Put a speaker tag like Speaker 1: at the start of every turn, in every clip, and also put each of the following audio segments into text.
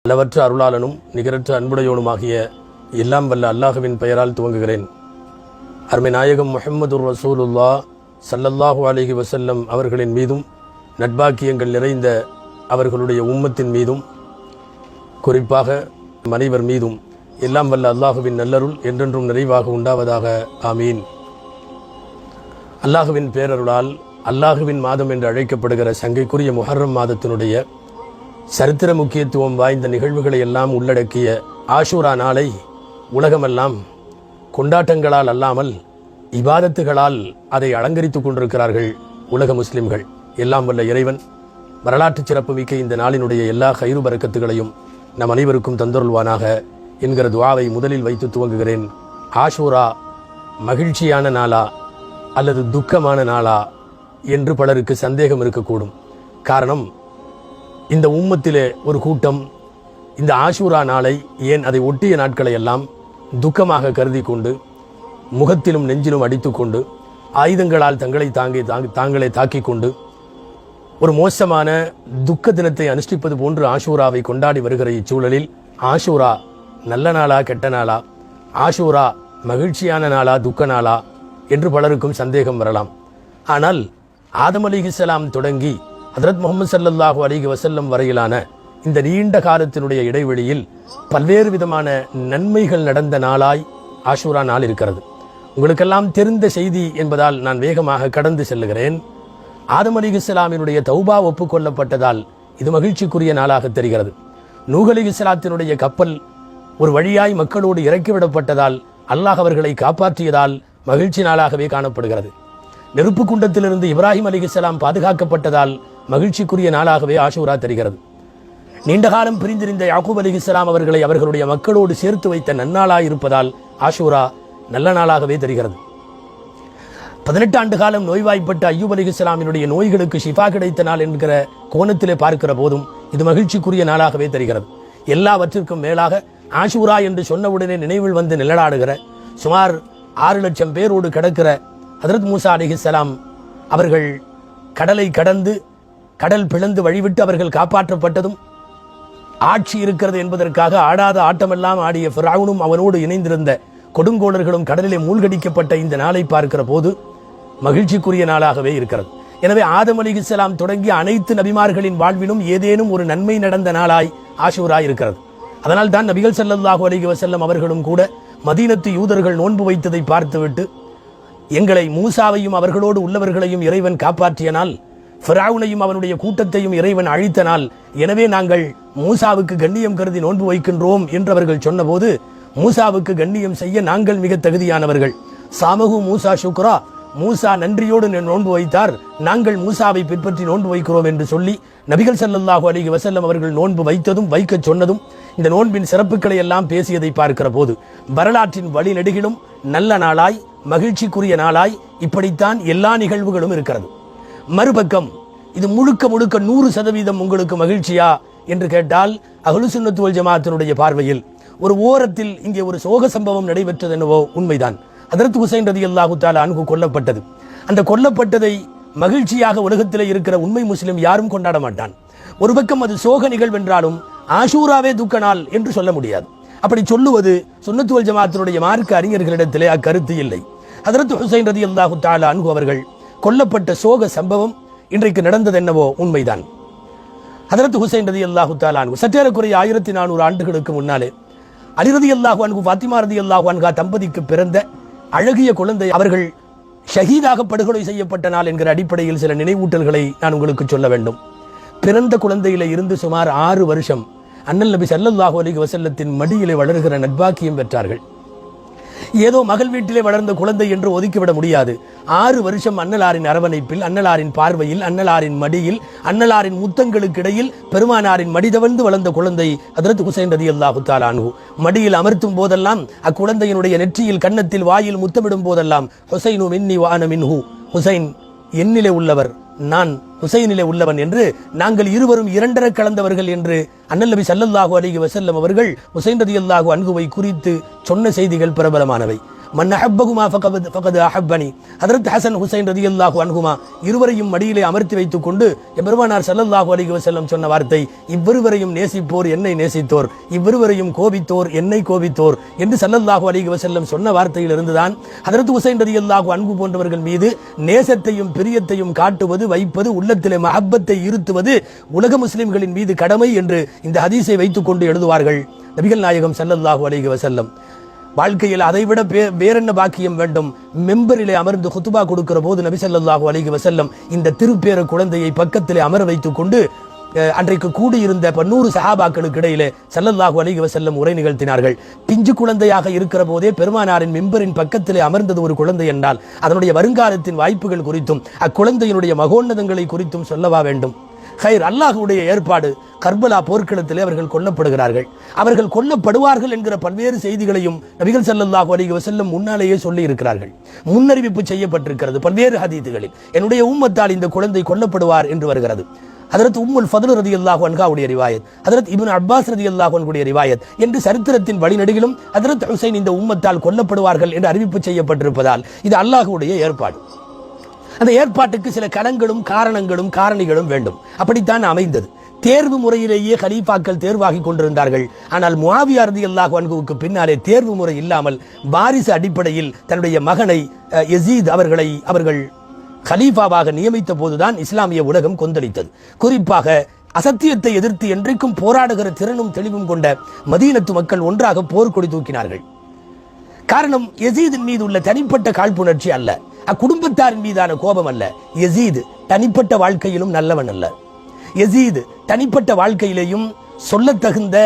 Speaker 1: அளவற்ற அருளாளனும் நிகரற்ற அன்புடையோனுமாகிய எல்லாம் வல்ல அல்லாஹுவின் பெயரால் துவங்குகிறேன். அருமை நாயகம் முஹம்மது ரசூலுல்லா ஸல்லல்லாஹு அலைஹி வஸல்லம் அவர்களின் மீதும் நட்பாக்கியங்கள் நிறைந்த அவர்களுடைய உம்மத்தின் மீதும் குறிப்பாக அனைவர் மீதும் எல்லாம் வல்ல அல்லாஹுவின் நல்லருள் என்றென்றும் நிறைவாக உண்டாவதாக. ஆமீன். அல்லாஹுவின் பேரருளால் அல்லாஹுவின் மாதம் என்று அழைக்கப்படுகிற சங்கைக்குரிய முஹர்ரம் மாதத்தினுடைய சரித்திர முக்கியத்துவம் வாய்ந்த நிகழ்வுகளை எல்லாம் உள்ளடக்கிய ஆஷூரா நாளை உலகமெல்லாம் கொண்டாட்டங்களால் அல்லாமல் இபாதத்துகளால் அதை அலங்கரித்துக் கொண்டிருக்கிறார்கள் உலக முஸ்லிம்கள். எல்லாம் வல்ல இறைவன் வரலாற்று சிறப்பு மிக்க இந்த நாளினுடைய எல்லா கயிறு பரக்கத்துகளையும் நம் அனைவருக்கும் தந்தருள்வானாக என்கிற துஆவை முதலில் வைத்து துவங்குகிறேன். ஆஷூரா மகிழ்ச்சியான நாளா அல்லது துக்கமான நாளா என்று பலருக்கு சந்தேகம் இருக்கக்கூடும். காரணம், இந்த உம்மத்திலே ஒரு கூட்டம் இந்த ஆஷூரா நாளை, ஏன் அதை ஒட்டிய நாட்களை எல்லாம் துக்கமாக கருதி கொண்டு முகத்திலும் நெஞ்சிலும் அடித்துக்கொண்டு ஆயுதங்களால் தாங்களே தாக்கிக் கொண்டு ஒரு மோசமான துக்க தினத்தை அனுஷ்டிப்பது போன்று ஆஷூராவை கொண்டாடி வருகிற இச்சூழலில் ஆஷூரா நல்ல நாளா கெட்ட நாளா, ஆஷூரா மகிழ்ச்சியான நாளா துக்க நாளா என்று பலருக்கும் சந்தேகம் வரலாம். ஆனால் ஆதம் அலைஹிஸ்ஸலாம் தொடங்கி ஹஜ்ரத் முஹம்மது ஸல்லல்லாஹு அலைஹி வஸல்லம் வரையிலான இந்த நீண்ட காலத்தினுடைய இடைவெளியில் பல்வேறு விதமான நன்மைகள் நடந்த நாளாய் ஆஷூரா நாள் இருக்கிறது. உங்களுக்கெல்லாம் தெரிந்த செய்தி என்பதால் நான் வேகமாக கடந்து செல்லுகிறேன். ஆதம் அலைஹிஸ்ஸலாமினுடைய தௌபா ஒப்புக்கொள்ளப்பட்டதால் இது மகிழ்ச்சிக்குரிய நாளாக தெரிகிறது. நூஹ் அலைஹிஸ்ஸலாத்தினுடைய கப்பல் ஒரு வழியாய் மக்களோடு இறக்கிவிடப்பட்டதால் அல்லாஹ் அவர்களை காப்பாற்றியதால் மகிழ்ச்சி நாளாகவே காணப்படுகிறது. நெருப்பு குண்டத்திலிருந்து இப்ராஹிம் அலைஹிஸ்ஸலாம் பாதுகாக்கப்பட்டதால் மகிழ்ச்சிக்குரிய நாளாகவே ஆஷூரா தெரிகிறது. நீண்ட காலம் பிரிந்திருந்த யாக்கூப் அலைஹிஸ்ஸலாம் அவர்களை அவர்களுடைய மக்களோடு சேர்த்து வைத்த நன்னாளாய் இருப்பதால் ஆஷூரா நல்ல நாளாகவே தெரிகிறது. 18 ஆண்டு காலம் நோய்வாய்ப்பட்ட அய்யூப் அலைஹிஸ்ஸலாமினுடைய நோய்களுக்கு ஷிஃபா கிடைத்த நாள் என்கிற கோணத்திலே பார்க்கிற போதும் இது மகிழ்ச்சிக்குரிய நாளாகவே தெரிகிறது. எல்லாவற்றிற்கும் மேலாக ஆஷூரா என்று சொன்னவுடனே நினைவில் வந்து நிழலாடுகிற சுமார் 6 லட்சம் பேரோடு கிடக்கிற ஹஜ்ரத் மூசா அலைஹிஸ்ஸலாம் அவர்கள் கடலை கடந்து கடல் பிளந்து வழிவிட்டு அவர்கள் காப்பாற்றப்பட்டதும், ஆட்சி இருக்கிறது என்பதற்காக ஆடாத ஆட்டமெல்லாம் ஆடிய ஃபிரௌனும் அவனோடு இணைந்திருந்த கொடுங்கோளர்களும் கடலிலே மூழ்கடிக்கப்பட்ட இந்த நாளை பார்க்கிற போது மகிழ்ச்சிக்குரிய நாளாகவே இருக்கிறது. எனவே ஆதம் அலைஹிஸ்ஸலாம் தொடங்கி அனைத்து நபிமார்களின் வாழ்விலும் ஏதேனும் ஒரு நன்மை நடந்த நாளாய் ஆஷூரா இருக்கிறது. அதனால் தான் நபிகள் ஸல்லல்லாஹு அலைஹி வஸல்லம் அவர்களும் கூட மதீனத்து யூதர்கள் நோன்பு வைத்ததை பார்த்துவிட்டு, எங்களை மூசாவையும் அவர்களோடு உள்ளவர்களையும் இறைவன் காப்பாற்றிய நாள், ஃபிரௌனையும் அவனுடைய கூட்டத்தையும் இறைவன் அழித்த நாள், எனவே நாங்கள் மூசாவுக்கு கண்ணியம் கருதி நோன்பு வைக்கின்றோம் என்று அவர்கள் சொன்னபோது, மூசாவுக்கு கண்ணியம் செய்ய நாங்கள் மிக தகுதியானவர்கள். சாமகு மூசா ஷுக்ரா, மூசா நன்றியோடு நோன்பு வைத்தார், நாங்கள் மூசாவை பின்பற்றி நோன்பு வைக்கிறோம் என்று சொல்லி நபிகள் ஸல்லல்லாஹு அலைஹி வஸல்லம் அவர்கள் நோன்பு வைத்ததும் வைக்க சொன்னதும் இந்த நோன்பின் சிறப்புகளை எல்லாம் பேசியதை பார்க்கிற போது வரலாற்றின் வழி நெடுகிலும் நல்ல நாளாய் மகிழ்ச்சிக்குரிய நாளாய் இப்படித்தான் எல்லா நிகழ்வுகளும் இருக்கிறது. மறுபக்கம் இது முழுக்க 100% உங்களுக்கு மகிழ்ச்சியா என்று கேட்டால் அஹ்லு சுன்னத் வல் ஜமாஅத்தினுடைய பார்வையில் ஒரு ஓரத்தில் இங்கே ஒரு சோக சம்பவம் நடைபெற்றது என்னவோ உண்மைதான். ஹஜ்ரத் ஹுசைன் ரலியல்லாஹு தஆலா அன்ஹு கொல்லப்பட்டது. அந்த கொல்லப்பட்டதை மகிழ்ச்சியாக உலகத்திலே இருக்கிற உண்மை முஸ்லிம் யாரும் கொண்டாட மாட்டான். ஒரு பக்கம் அது சோக நிகழ்வென்றாலும் ஆஷூராவே துக்க நாள் என்று சொல்ல முடியாது. அப்படி சொல்லுவது சுன்னத் வல் ஜமாஅத்தினுடைய மார்க்க அறிஞர்களிடத்திலே அக்கருத்து இல்லை. ஹஜ்ரத் ஹுசைன் ரலியல்லாஹு தஆலா அன்ஹு அவர்கள் கொல்லப்பட்ட சோக சம்பவம் இன்றைக்கு நடந்தது என்னவோ உண்மைதான். ஹஜ்ரத் ஹுசைன் ரலியல்லாஹு தஆலா அன்ஹு சற்றேறக்குறைய 1400 ஆண்டுகளுக்கு முன்னாலே அலி ரலியல்லாஹு அன்ஹு ஃபாத்திமா ரலியல்லாஹு அன்ஹா தம்பதிக்கு பிறந்த அழகிய குழந்தை அவர்கள் ஷஹீதாக படுகொலை செய்யப்பட்ட நாள் என்கிற அடிப்படையில் சில நினைவூட்டல்களை நான் உங்களுக்கு சொல்ல வேண்டும். பிறந்த குழந்தையில இருந்து சுமார் 6 வருஷம் அண்ணல் நபி ஸல்லல்லாஹு அலைஹி வஸல்லத்தின் மடியிலே வளர்கிற நட்பாக்கியம் பெற்றார்கள். ஏதோ மகள் வீட்டிலே வளர்ந்த குழந்தை என்று ஒதுக்கிவிட முடியாது. 6 வருஷம் அன்னலாரின் அரவணைப்பில், அன்னலாரின் பார்வையில், அன்னலாரின் மடியில், அன்னலாரின் முத்தங்களுக்கு இடையில் பெருமானாரின் மடிதவழ்ந்து வளர்ந்த குழந்தை ஹஜ்ரத் ஹுசைன் ரலியல்லாஹு தஆலா அன்ஹு. மடியில் அமர்த்தும் போதெல்லாம் அக்குழந்தையினுடைய நெற்றியில், கன்னத்தில், வாயில் முத்தமிடும் போதெல்லாம் ஹுசைனு மின்னி வ அன மின்ஹு, ஹுசைன் என்னிலே உள்ளவர், நான் ஹுசைனிலே உள்ளவன் என்று, நாங்கள் இருவரும் இரண்டர கலந்தவர்கள் என்று அண்ணல் நபி ஸல்லல்லாஹு அலைஹி வஸல்லம் அவர்கள் ஹுசைன் ரலியல்லாஹு அன்ஹுவை குறித்து சொன்ன செய்திகள் பிரபலமானவை. மன் அஹப்பகுமா ஃபகத் அஹப்பனி. ஹஜ்ரத் ஹசன் ஹுசைன் ரலியல்லாஹு அன்ஹுமா இருவரையும் மடியிலே அமர்த்தி வைத்துக் கொண்டு பெருமானார் ஸல்லல்லாஹு அலைஹி வஸல்லம் சொன்ன வார்த்தை, இவ்விருவரையும் நேசிப்போர் என்னை நேசித்தோர், இவ்விருவரையும் கோபித்தோர் என்னை கோபித்தோர் என்று ஸல்லல்லாஹு அலைஹி வஸல்லம் சொன்ன வார்த்தையிலிருந்துதான் ஹஜ்ரத் ஹுசைன் ரலியல்லாஹு அன்ஹு போன்றவர்கள் மீது நேசத்தையும் பிரியத்தையும் காட்டுவது, வைப்பது, உள்ளத்திலே மஹப்பத்தை இருத்துவது உலக முஸ்லிம்களின் மீது கடமை என்று இந்த ஹதீஸை வைத்துக் கொண்டு எழுதுவார்கள் நபிகள் நாயகம் ஸல்லல்லாஹு அலைஹி வஸல்லம். வாழ்க்கையில் அதைவிட வேறென்ன பாக்கியம் வேண்டும்? மெம்பரிலே அமர்ந்து குத்துபா கொடுக்கிற போது நபி ஸல்லல்லாஹு அலைஹி வஸல்லம் இந்த திருப்பேர குழந்தையை பக்கத்திலே அமர வைத்துக் கொண்டு அன்றைக்கு கூடியிருந்த 100 சஹாபாக்களுக்கு இடையிலே ஸல்லல்லாஹு அலைஹி வஸல்லம் உரை நிகழ்த்தினார்கள். பிஞ்சு குழந்தையாக இருக்கிற போதே பெருமானாரின் மெம்பரின் பக்கத்திலே அமர்ந்தது ஒரு குழந்தை என்றால் அதனுடைய வருங்காலத்தின் வாய்ப்புகள் குறித்தும் அக்குழந்தையினுடைய மகோன்னதங்களை குறித்தும் சொல்லவா வேண்டும்? ஹைர், அல்லாஹ்வுடைய ஏற்பாடு. கர்பலா போர்க்களத்திலே அவர்கள் கொல்லப்படுகிறார்கள். அவர்கள் கொல்லப்படுவார்கள் என்கிற பல்வேறு செய்திகளையும் நபிகள் ஸல்லல்லாஹு அலைஹி வஸல்லம் முன்னாலேயே சொல்லி இருக்கிறார்கள். முன்னறிவிப்பு செய்யப்பட்டிருக்கிறது பல்வேறு ஹதீதுகளில். என்னுடைய உம்மத்தால் இந்த குழந்தை கொல்லப்படுவார் என்று வருகிறது. ஹஜ்ரத் உம்முல் ஃபத்ல் ரலியல்லாஹு அன்ஹாவுடைய ரிவாயத், ஹஜ்ரத் இப்னு அப்பாஸ் ரலியல்லாஹு அன்ஹுடைய ரிவாயத் என்று சரித்திரத்தின் வழிநெடுகிலும் ஹஜ்ரத் ஹுசைன் இந்த உம்மத்தால் கொல்லப்படுவார்கள் என்று அறிவிப்பு செய்யப்பட்டிருப்பதால் இது அல்லாஹ்வுடைய ஏற்பாடு. அந்த ஏற்பாட்டுக்கு சில கணங்களும் காரணங்களும் காரணிகளும் வேண்டும். அப்படித்தான் அமைந்தது. தேர்வு முறையிலேயே கலீஃபாக்கள் தேர்வாகி கொண்டிருந்தார்கள். ஆனால் முஆவியா ரலியல்லாஹு அன்ஹுவுக்கு பின்னாலே தேர்வு முறை இல்லாமல் வாரிசு அடிப்படையில் தன்னுடைய மகனை யஸீத் அவர்கள் கலீஃபாவாக நியமித்த போதுதான் இஸ்லாமிய உலகம் கொந்தளித்தது. குறிப்பாக அசத்தியத்தை எதிர்த்து என்றைக்கும் போராடுகிற திறனும் தெளிவும் கொண்ட மதீனத்து மக்கள் ஒன்றாக போர்க்கொடி தூக்கினார்கள். காரணம் யஸீதின் மீது உள்ள தனிப்பட்ட காழ்ப்புணர்ச்சி அல்ல, அக்குடும்பத்தாரின் மீதான கோபம் அல்ல. யஸீத் தனிப்பட்ட வாழ்க்கையிலும் நல்லவன் அல்ல. யஸீத் தனிப்பட்ட வாழ்க்கையிலேயும் சொல்லத்தகுந்த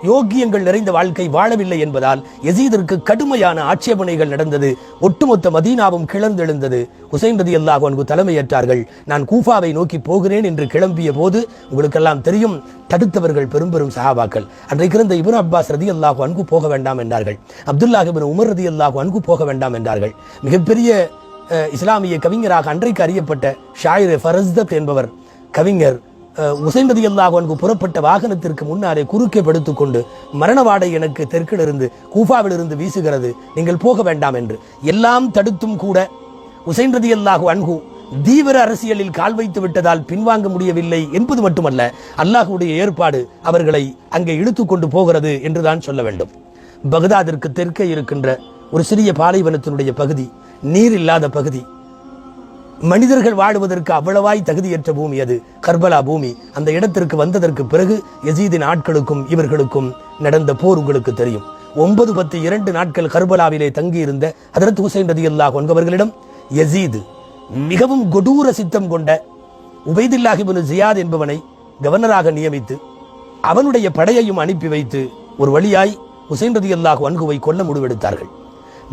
Speaker 1: யோக்கியங்கள் நிறைந்த வாழ்க்கை வாழவில்லை என்பதால் யஸீதிற்கு கடுமையான ஆட்சேபனைகள் நடந்தது. ஒட்டுமொத்த மதீனாவும் கிளர்ந்தெழுந்தது. ஹுசைன் ரலியல்லாஹு அன்ஹு தலைமையேற்றார்கள். நான் கூஃபாவை நோக்கி போகிறேன் என்று கிளம்பிய போது உங்களுக்கெல்லாம் தெரியும், தடுத்தவர்கள் பெரும் சஹாபாக்கள். அன்றைக்கு இருந்த இப்னு அப்பாஸ் ரலியல்லாஹு அன்ஹு போக வேண்டாம் என்றார்கள். அப்துல்லாஹ் இப்னு உமர் ரலியல்லாஹு அன்ஹு போக வேண்டாம் என்றார்கள். மிகப்பெரிய இஸ்லாமிய கவிஞராக அன்றைக்கு அறியப்பட்ட ஷாயிர் ஃபரஸ்தத் என்பவர் கவிஞர் ஹுசைன் ரலியல்லாஹு அன்ஹு புறப்பட்ட வாகனத்திற்கு முன்னாலே குறுக்கே படுத்துக் கொண்டு, மரணவாடை எனக்கு தெற்கிலிருந்து கூஃபாவிலிருந்து வீசுகிறது, நீங்கள் போக வேண்டாம் என்று எல்லாம் தடுத்தும் கூட ஹுசைன் ரலியல்லாஹு அன்ஹு தீவிர அரசியலில் கால் வைத்து விட்டதால் பின்வாங்க முடியவில்லை என்பது மட்டுமல்ல, அல்லாஹ்வுடைய ஏற்பாடு அவர்களை அங்கே இழுத்து கொண்டு போகிறது என்றுதான் சொல்ல வேண்டும். பக்தாதிற்கு தெற்கே இருக்கின்ற ஒரு சிறிய பாலைவனத்தினுடைய பகுதி, நீர் இல்லாத பகுதி, மனிதர்கள் வாழ்வதற்கு அவ்வளவாய் தகுதியற்ற பூமி அது, கர்பலா பூமி. அந்த இடத்திற்கு வந்ததற்கு பிறகு யஸீதின் ஆட்களுக்கும் இவர்களுக்கும் நடந்த போர் உங்களுக்கு தெரியும். 9, 10, 2 நாட்கள் கர்பலாவிலே தங்கியிருந்த ஹஜ்ரத் ஹுசைன் ரலியல்லாஹு அன்ஹு அவர்களிடம் யஸீத் மிகவும் கொடூர சித்தம் கொண்ட உபைதுல்லாஹ் இப்னு ஜியாத் என்பவனை கவர்னராக நியமித்து அவனுடைய படையையும் அனுப்பி வைத்து ஒரு வழியாய் ஹுசைன் ரலியல்லாஹு அன்ஹுவை கொல்ல முடிவெடுத்தார்கள்.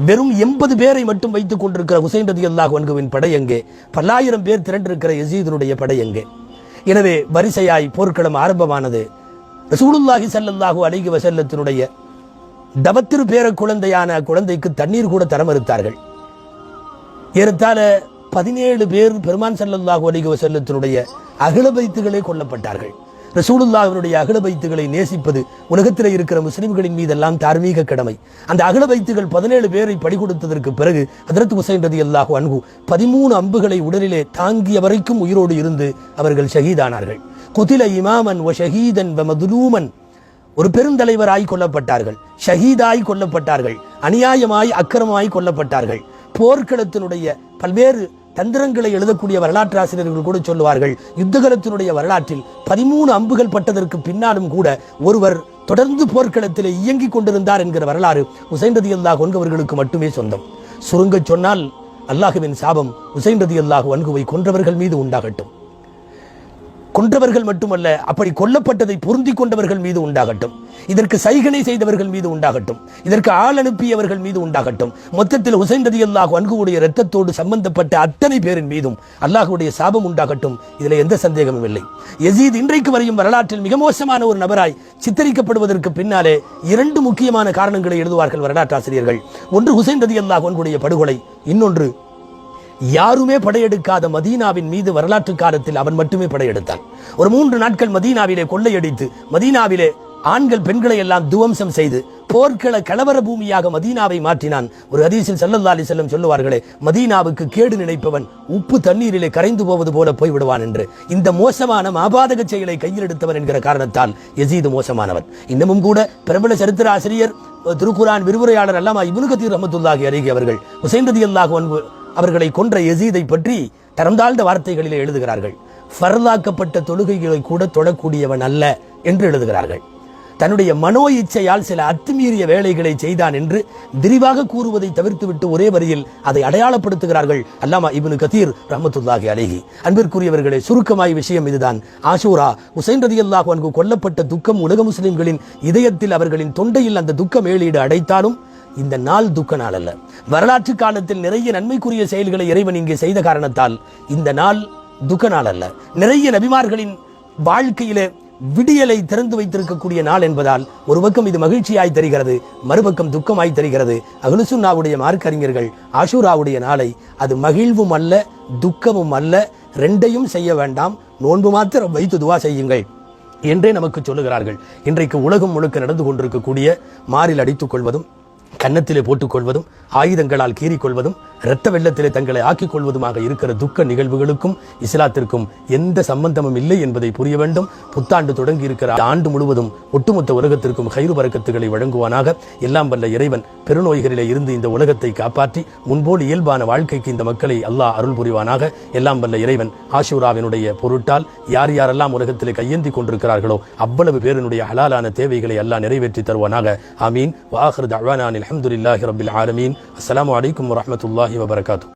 Speaker 1: வெறும் 80 பேரை மட்டும் வைத்துக் கொண்டிருக்கிற ஹுசைன் ரலியல்லாஹு அன்ஹுவின் படை எங்கே? பல்லாயிரம் பேர் திரண்டிருக்கிற யஸீதினுடைய படை எங்கே? எனவே வரிசையாய் போர்க்களம் ஆரம்பமானது. ரசூலுல்லாஹி ஸல்லல்லாஹு அலைஹி வஸல்லத்தினுடைய தவத்திரு பேர குழந்தையான குழந்தைக்கு தண்ணீர் கூட தர மறுத்தார்கள். ஏறத்தாழ 17 பேர் பெருமான் ஸல்லல்லாஹு அலைஹி வஸல்லத்தினுடைய அஹ்ல பைத்துகளே கொல்லப்பட்டார்கள். ரசூலுல்லாஹ்வினுடைய அஹ்ல பைத்துகளை நேசிப்பது உலகத்தில் இருக்கிற முஸ்லிம்களின் மீதெல்லாம் தார்மீக கடமை. அந்த அஹ்ல பைத்துகள் 17 பேரை படி கொடுத்ததற்கு பிறகு ஹஜ்ரத் ஹுசைன் ரலியல்லாஹு அன்ஹு 13 அம்புகளை உடலிலே தாங்கிய வரைக்கும் உயிரோடு இருந்து அவர்கள் ஷஹீதானார்கள். குதில இமாமன் வ ஷஹீதன் வ மதுலூமன், ஒரு பெருந்தலைவராய் கொல்லப்பட்டார்கள், ஷஹீதாய் கொல்லப்பட்டார்கள், அநியாயமாய் அக்கிரமாய் கொல்லப்பட்டார்கள். போர்க்களத்தினுடைய பல்வேறு தந்திரங்களை எழுதக்கூடிய வரலாற்று ஆசிரியர்கள் கூட சொல்லுவார்கள், யுத்தகலத்தினுடைய வரலாற்றில் 13 அம்புகள் பட்டதற்கு பின்னாலும் கூட ஒருவர் தொடர்ந்து போர்க்களத்திலே இயங்கிக் கொண்டிருந்தார் என்கிற வரலாறு ஹுசைன் ரலியல்லாஹு அன்ஹு அவர்களுக்கு மட்டுமே சொந்தம். சுருங்க சொன்னால் அல்லாஹ்வின் சாபம் ஹுசைன் ரலியல்லாஹு அன்ஹுவை கொன்றவர்கள் மீது உண்டாகட்டும். கொன்றவர்கள் மட்டுமல்ல, அப்படி கொல்லப்பட்டதை பொருந்தி கொண்டவர்கள் மீது உண்டாகட்டும். இதற்கு சைகனை செய்தவர்கள் மீது உண்டாகட்டும். இதற்கு ஆள் அனுப்பியவர்கள் மீது உண்டாகட்டும். மொத்தத்தில் ஹுசைன் ரலியல்லாஹு அன்ஹுவுடைய இரத்தத்தோடு சம்பந்தப்பட்ட அத்தனை பேரின் மீதும் அல்லாஹ்வுடைய சாபம் உண்டாகட்டும். இதில் எந்த சந்தேகமும் இல்லை. யஸீத் இன்றைக்கு வரையும் வரலாற்றில் மிக மோசமான ஒரு நபராய் சித்தரிக்கப்படுவதற்கு பின்னாலே 2 முக்கியமான காரணங்களை எழுதுவார்கள் வரலாற்றாசிரியர்கள். ஒன்று ஹுசைன் ரலியல்லாஹு அன்ஹுவுடைய படுகொலை, இன்னொன்று யாருமே படையெடுக்காத மதீனாவின் மீது வரலாற்று காலத்தில் அவன் மட்டுமே படையெடுத்தான். ஒரு 3 நாட்கள் மதீனாவிலே கொள்ளையடித்து மதீனாவிலே ஆண்கள் பெண்களை எல்லாம் துவம்சம் செய்து போர்க்கள கலவர பூமியாக மதீனாவை மாற்றினான். ஒரு ஹதீஸில் ஸல்லல்லாஹு அலைஹி வஸல்லம் சொல்லுவார்களே, மதீனாவுக்கு கேடு நினைப்பவன் உப்பு தண்ணீரிலே கரைந்து போவது போல போய்விடுவான் என்று. இந்த மோசமான மாபாதக செயலை கையில் எடுத்தவன் என்கிற காரணத்தால் யசீது மோசமானவன். இன்னமும் கூட பிரபல சரித்திர ஆசிரியர் திருக்குர்ஆன் விரிவுரையாளர் அல்லாமா இப்னு கதீர் ரஹ்மத்துல்லாஹி அலைஹி அவர்கள் ஹுசைன் ரலியல்லாஹு அன்ஹு அவர்களை கொன்ற யசீதை பற்றி தரந்தாழ்ந்த வார்த்தைகளிலே எழுதுகிறார்கள். ஃபர்லாக்கப்பட்ட தொழுகைகளை கூட தொழக்கூடியவன் அல்ல என்று எழுதுகிறார்கள். தன்னுடைய மனோ இச்சையால் சில அத்துமீறிய வேலைகளை செய்தான் என்று விரிவாக கூறுவதை தவிர்த்துவிட்டு ஒரே வரியில் அதை அடையாளப்படுத்துகிறார்கள் அல்லாமா இப்னு கதீர் ரஹ்மத்துல்லாஹி அலைஹி. அன்பிற்குரியவர்களே, சுருக்கமாய் விஷயம் இதுதான். ஆஷூரா, ஹுசைன் ரலியல்லாஹு அன்ஹு கொல்லப்பட்ட துக்கம் உலக முஸ்லிம்களின் இதயத்தில் அவர்களின் தொண்டையில் அந்த துக்க மேலீடு அடைத்தாலும் இந்த நாள் துக்க நாள் அல்ல. வரலாற்று காலத்தில் நிறைய நன்மைக்குரிய செயல்களை இறைவன் இங்கே செய்த காரணத்தால் இந்த நாள் துக்க நாள் அல்ல. நிறைய நபிமார்களின் வாழ்க்கையிலே விடியலை திறந்து வைத்திருக்கக்கூடிய நாள் என்பதால் ஒரு பக்கம் இது மகிழ்ச்சியாய் தெரிகிறது, மறுபக்கம் துக்கமாய் தெரிகிறது. அஹ்லு சுன்னாவுடைய மார்க்கறிஞர்கள் ஆஷூராவுடைய நாளை அது மகிழ்வும் அல்ல துக்கமும் அல்ல, ரெண்டையும் செய்ய வேண்டாம், நோன்பு மாத்திரம் வைத்து துவா செய்யுங்கள் என்றே நமக்கு சொல்லுகிறார்கள். இன்றைக்கு உலகம் முழுக்க நடந்து கொண்டிருக்கக்கூடிய மாறில் அடித்துக் கொள்வதும், கன்னத்திலே போட்டுக் கொள்வதும், ஆயுதங்களால் கீறிக்கொள்வதும், இரத்த வெள்ளத்திலே தங்களை ஆக்கிக் கொள்வதுமாக இருக்கிற துக்க நிகழ்வுகளுக்கும் இஸ்லாத்திற்கும் எந்த சம்பந்தமும் இல்லை என்பதை புரிய வேண்டும். புத்தாண்டு தொடங்கி இருக்கிற ஆண்டு முழுவதும் ஒட்டுமொத்த உலகத்திற்கும் கைரு பரக்கத்துகளை வழங்குவானாக. எல்லாம் வல்ல இறைவன் பெருநோய்களிலே இருந்து இந்த உலகத்தை காப்பாற்றி முன்போல் இயல்பான வாழ்க்கைக்கு இந்த மக்களை அல்லாஹ் அருள் புரிவானாக. எல்லாம் வல்ல இறைவன் ஆஷூராவினுடைய பொருட்டால் யார் யாரெல்லாம் உலகத்திலே கையேந்தி கொண்டிருக்கிறார்களோ அவ்வளவு பேரினுடைய ஹலாலான தேவைகளை அல்லாஹ் நிறைவேற்றி தருவானாக. ஆமீன். வஆகிரு தஅவானா அல்ஹம்துலில்லாஹி ரப்பில் ஆலமீன். அஸ்ஸலாமு அலைக்கும் வரஹ்மத்துல்லாஹி வபரகாத்துஹு.